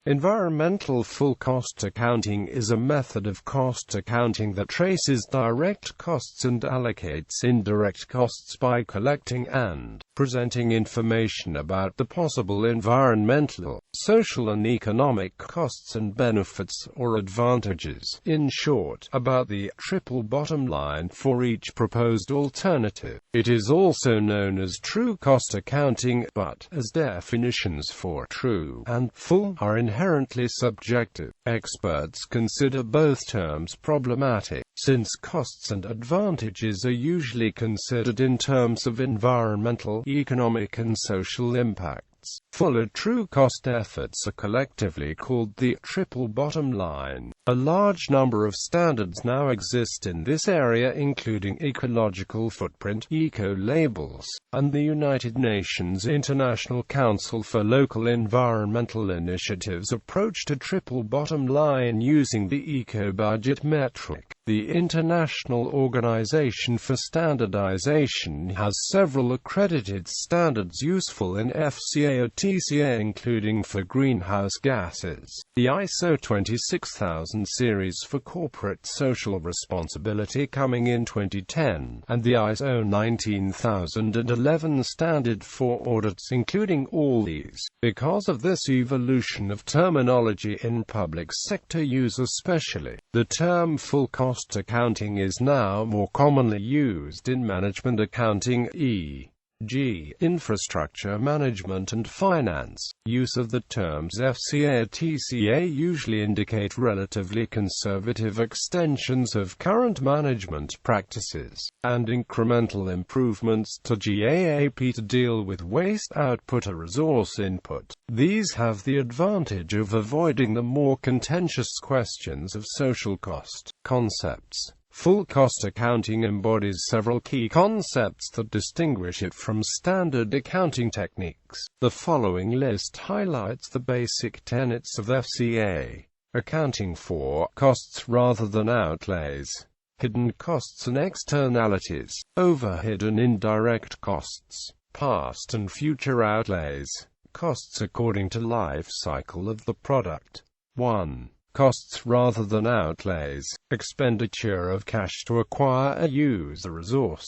Environmental full cost accounting is a method of cost accounting that traces direct costs and allocates indirect costs by collecting and presenting information about the possible environmental, social and economic costs and benefits or advantages, in short, about the triple bottom line for each proposed alternative. It is also known as true cost accounting, but, as definitions for true and full are inherently subjective, experts consider both terms problematic, since costs and advantages are usually considered in terms of environmental, economic and social impacts. Fuller true cost efforts are collectively called the triple bottom line. A large number of standards now exist in this area, including Ecological Footprint, eco-labels, and the United Nations International Council for Local Environmental Initiatives approach to triple bottom line using the ecoBudget metric. The International Organization for Standardization has several accredited standards useful in FCA or TCA, including for greenhouse gases, the ISO 26000 series for corporate social responsibility coming in 2010, and the ISO 19011 standard for audits, including all these. Because of this evolution of terminology in public sector use especially, the term full cost accounting is now more commonly used in management accounting, e.g., infrastructure management and finance. Use of the terms FCA or TCA usually indicate relatively conservative extensions of current management practices, and incremental improvements to GAAP to deal with waste output or resource input. These have the advantage of avoiding the more contentious questions of social cost concepts. Full cost accounting embodies several key concepts that distinguish it from standard accounting techniques. The following list highlights the basic tenets of FCA. Accounting for costs rather than outlays. Hidden costs and externalities. Overhead and indirect costs. Past and future outlays. Costs according to life cycle of the product. 1. Costs rather than outlays. Expenditure of cash to acquire or use a resource.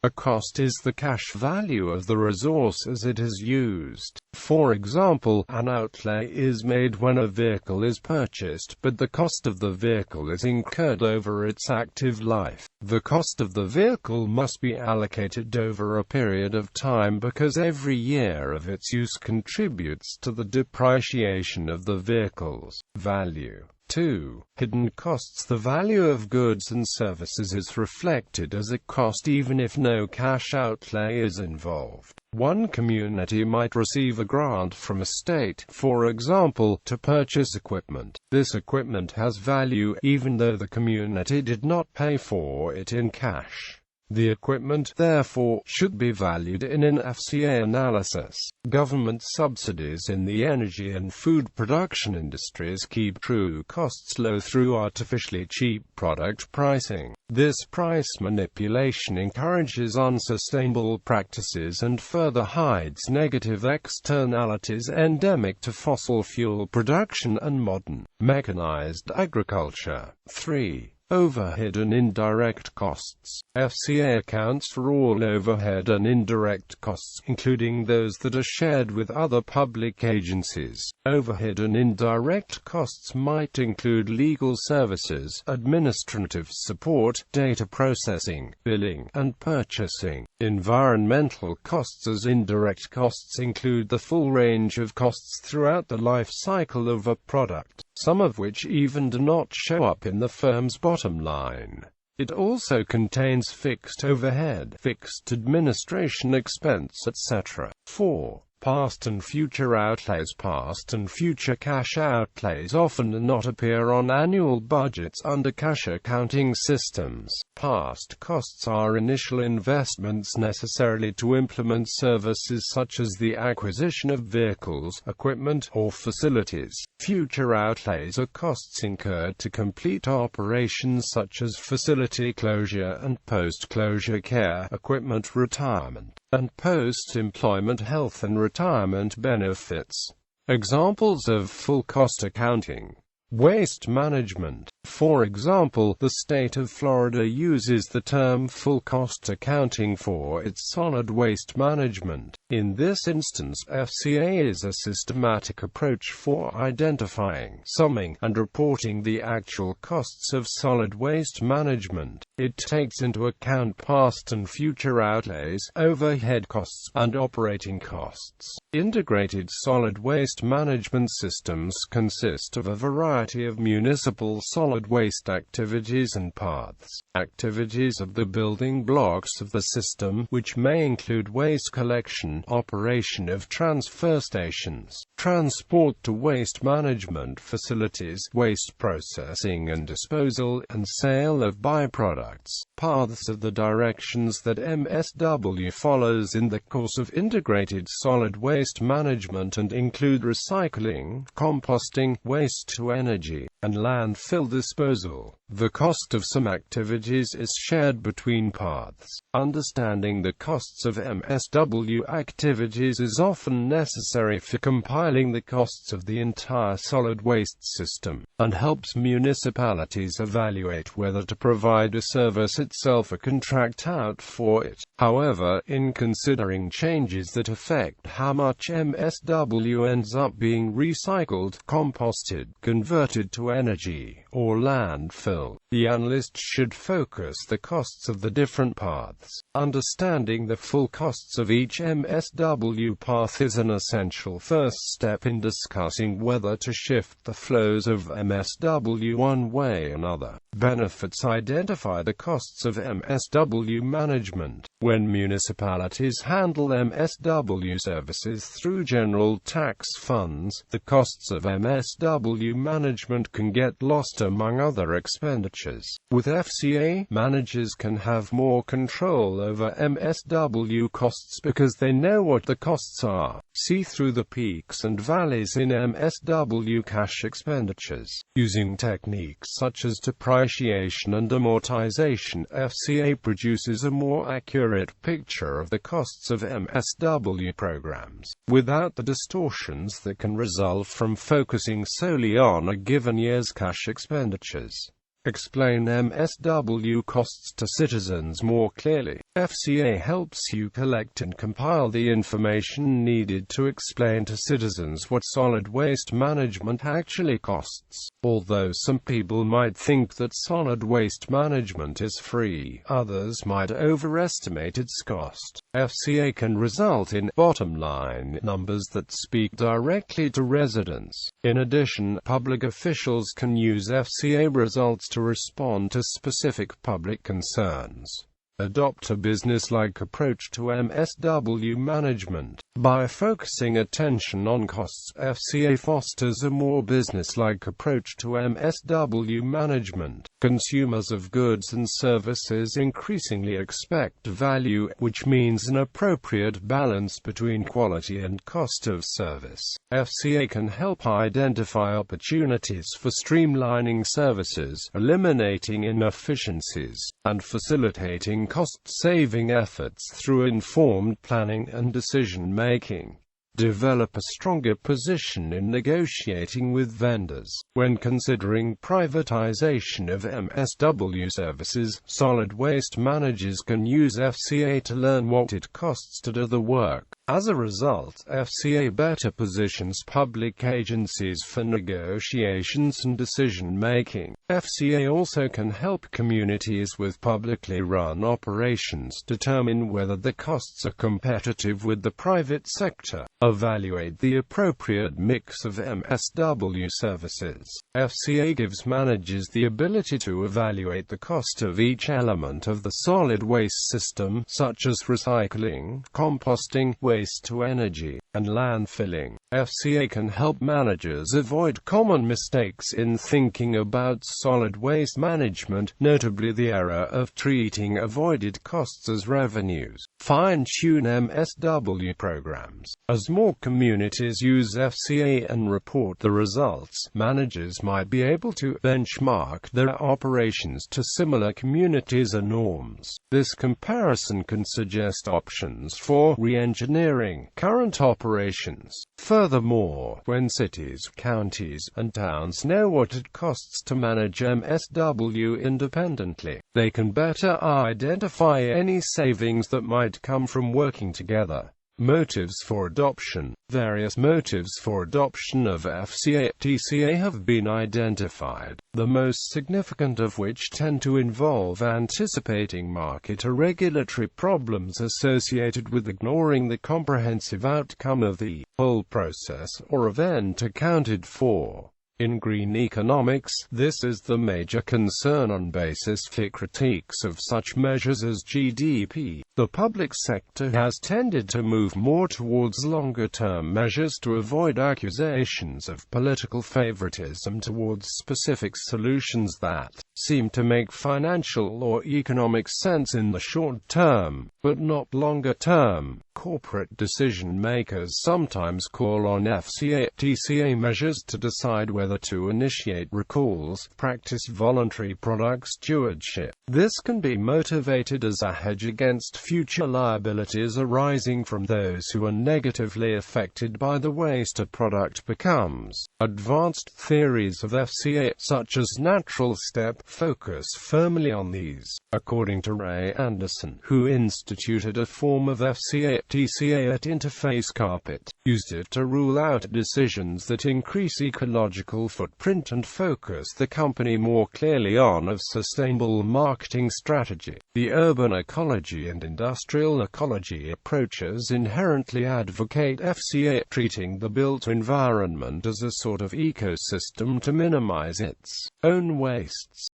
A cost is the cash value of the resource as it is used. For example, an outlay is made when a vehicle is purchased, but the cost of the vehicle is incurred over its active life. The cost of the vehicle must be allocated over a period of time because every year of its use contributes to the depreciation of the vehicle's value. 2. Hidden costs. The value of goods and services is reflected as a cost even if no cash outlay is involved. One community might receive a grant from a state, for example, to purchase equipment. This equipment has value even though the community did not pay for it in cash. The equipment, therefore, should be valued in an FCA analysis. Government subsidies in the energy and food production industries keep true costs low through artificially cheap product pricing. This price manipulation encourages unsustainable practices and further hides negative externalities endemic to fossil fuel production and modern, mechanized agriculture. 3. Overhead and indirect costs. FCA accounts for all overhead and indirect costs, including those that are shared with other public agencies. Overhead and indirect costs might include legal services, administrative support, data processing, billing, and purchasing. Environmental costs. As indirect costs include the full range of costs throughout the life cycle of a product, some of which even do not show up in the firm's bottom line. It also contains fixed overhead, fixed administration expense, etc. 4. Past and future outlays. Past and future cash outlays often do not appear on annual budgets under cash accounting systems. Past costs are initial investments necessarily to implement services such as the acquisition of vehicles, equipment, or facilities. Future outlays are costs incurred to complete operations such as facility closure and post-closure care, equipment retirement, and post-employment health and retirement benefits. Examples of full cost accounting. Waste management. For example, the state of Florida uses the term full cost accounting for its solid waste management. In this instance, FCA is a systematic approach for identifying, summing, and reporting the actual costs of solid waste management. It takes into account past and future outlays, overhead costs, and operating costs. Integrated solid waste management systems consist of a variety of municipal solid waste activities and paths. Activities of the building blocks of the system, which may include waste collection, operation of transfer stations, transport to waste management facilities, waste processing and disposal, and sale of byproducts. Paths of the directions that MSW follows in the course of integrated solid waste management and include recycling, composting, waste to energy, and landfill disposal. The cost of some activities is shared between paths. Understanding the costs of MSW activities is often necessary for compiling the costs of the entire solid waste system, and helps municipalities evaluate whether to provide a service itself or contract out for it. However, in considering changes that affect how much MSW ends up being recycled, composted, converted to energy, or landfill, the analyst should focus the costs of the different paths. Understanding the full costs of each MSW path is an essential first step in discussing whether to shift the flows of MSW one way or another. Benefits. Identify the costs of MSW management. When municipalities handle MSW services through general tax funds, the costs of MSW management can get lost among other expenditures. With FCA, managers can have more control over MSW costs because they know what the costs are, see through the peaks and valleys in MSW cash expenditures. Using techniques such as depreciation and amortization, FCA produces a more accurate picture of the costs of MSW programs, without the distortions that can result from focusing solely on a given year's cash expenditures. Explain MSW costs to citizens more clearly. FCA helps you collect and compile the information needed to explain to citizens what solid waste management actually costs. Although some people might think that solid waste management is free, others might overestimate its cost. FCA can result in bottom-line numbers that speak directly to residents. In addition, public officials can use FCA results to respond to specific public concerns. Adopt a business-like approach to MSW management. By focusing attention on costs, FCA fosters a more business-like approach to MSW management. Consumers of goods and services increasingly expect value, which means an appropriate balance between quality and cost of service. FCA can help identify opportunities for streamlining services, eliminating inefficiencies, and facilitating cost-saving efforts through informed planning and decision-making. Develop a stronger position in negotiating with vendors. When considering privatization of MSW services, solid waste managers can use FCA to learn what it costs to do the work. As a result, FCA better positions public agencies for negotiations and decision-making. FCA also can help communities with publicly run operations determine whether the costs are competitive with the private sector. Evaluate the appropriate mix of MSW services. FCA gives managers the ability to evaluate the cost of each element of the solid waste system, such as recycling, composting, waste to energy, and landfilling. FCA can help managers avoid common mistakes in thinking about solid waste management, notably the error of treating avoided costs as revenues. Fine-tune MSW programs. As more communities use FCA and report the results, managers might be able to benchmark their operations to similar communities or norms. This comparison can suggest options for re-engineering engineering current operations. Furthermore, when cities, counties, and towns know what it costs to manage MSW independently, they can better identify any savings that might come from working together. Motives for adoption. Various motives for adoption of FCA/TCA have been identified, the most significant of which tend to involve anticipating market or regulatory problems associated with ignoring the comprehensive outcome of the whole process or event accounted for. In green economics, this is the major concern on basis for critiques of such measures as GDP. The public sector has tended to move more towards longer-term measures to avoid accusations of political favoritism towards specific solutions that seem to make financial or economic sense in the short term, but not longer term. Corporate decision-makers sometimes call on FCA/TCA measures to decide whether to initiate recalls, practice voluntary product stewardship. This can be motivated as a hedge against future liabilities arising from those who are negatively affected by the waste a product becomes. Advanced theories of FCA, such as natural step, focus firmly on these. According to Ray Anderson, who instituted a form of FCA/TCA at Interface Carpet, used it to rule out decisions that increase ecological footprint and focus the company more clearly on a sustainable marketing strategy. The urban ecology and industrial ecology approaches inherently advocate FCA, treating the built environment as a sort of ecosystem to minimize its own wastes.